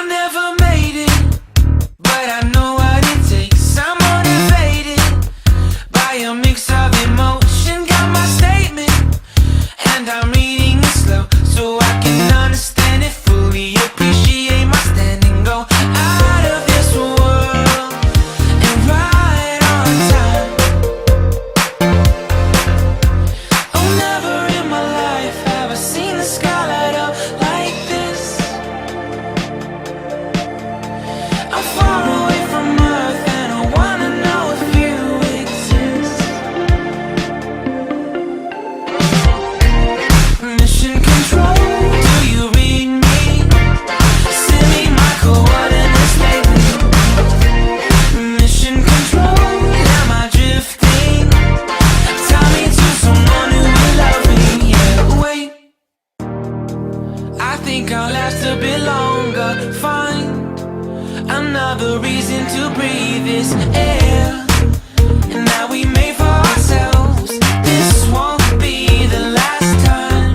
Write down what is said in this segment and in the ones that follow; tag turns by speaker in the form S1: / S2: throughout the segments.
S1: never made it, but I know what it takes. I'm motivated by a mix of emotion. Got my statement, and I'm reading it slow so I can understand it fully. Appreciate my standing, go out of this world and right on time. Oh, never in my life have I seen the sky light up like this. I'm far away from Earth and I wanna know if you exist. Mission control, do you read me? Send me my coordinates lately. Mission control, am I drifting? Tie me to someone who will love me. Yeah, wait, I think I'll last a bit longer. Find another reason to breathe this air, and that we made for ourselves. This won't be the last time.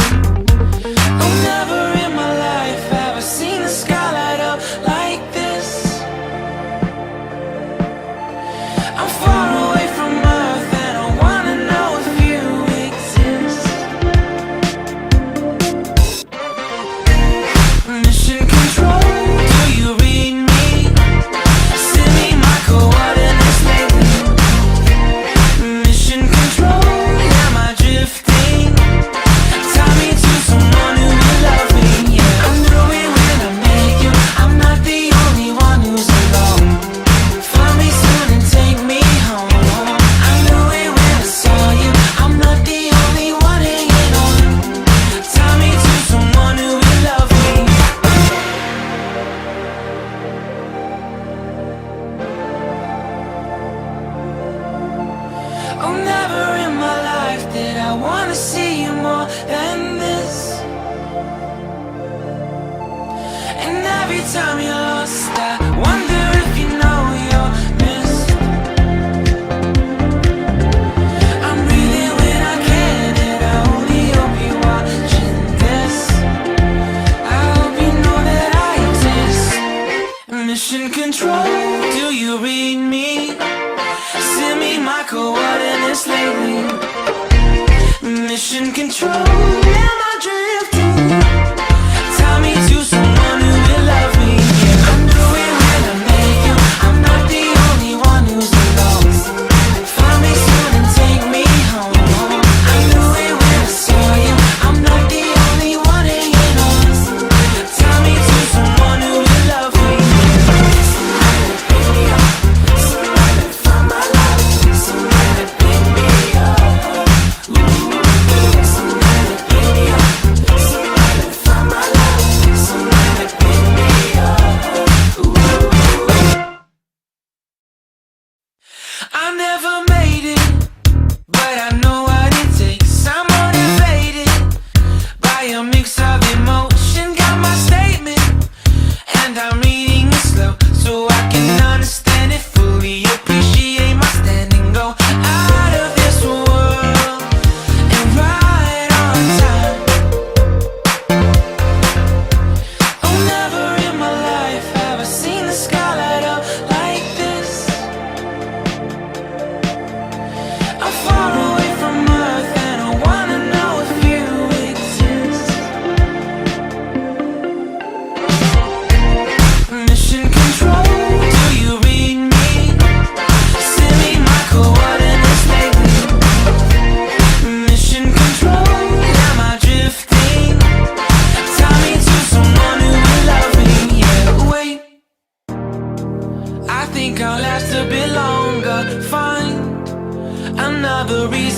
S1: Oh, never in my life have I seen the sky light up like this. I'm far away from Earth and I wanna know if you exist. Mission control, do you read me? Send me my coordinates lately. Mission control, am I drifting? Tie me to someone who will love me. Yeah, I knew it when I met you. I'm not the only one who's alone. Find me soon and take me home. I knew it when I saw you. I'm not the only one hanging on. Tie me to someone who will love me. Oh, never in my life did I wanna see you more than this. And every time you're lost, I wonder if you know you're missed. I'm breathing when I can, and I only hope you're watching this. I hope you know that I exist. Mission control, do you read me? Send me my coordinates lately. Mission control, am I drifting? Tie me to someone who will love me. Yeah, I knew it when I met you. I'm not the only one who's alone. Find me soon and take me home. I knew it when I saw you. I'm not the only one hanging on. Tie me to someone who will love me. Somebody pick me up. Somebody find my love. Somebody pick me up. Somebody pick me up. Somebody find my love. Somebody pick me up. I never made it, but I know what it takes. I'm motivated by a mix of emotion. Got my statement, and I'm reading it slow so I can understand it fully. Appreciate my standing, go out of this world and right on time. Oh, never in my life have I seen the sky light up like this. I'm far away from Earth and I wanna know if you exist. Mission control, do you read me? Send me my coordinates lately. Mission control, am I drifting? Tie me to someone who will love me. Yeah, wait, I think I'll last a bit longer. Find another reason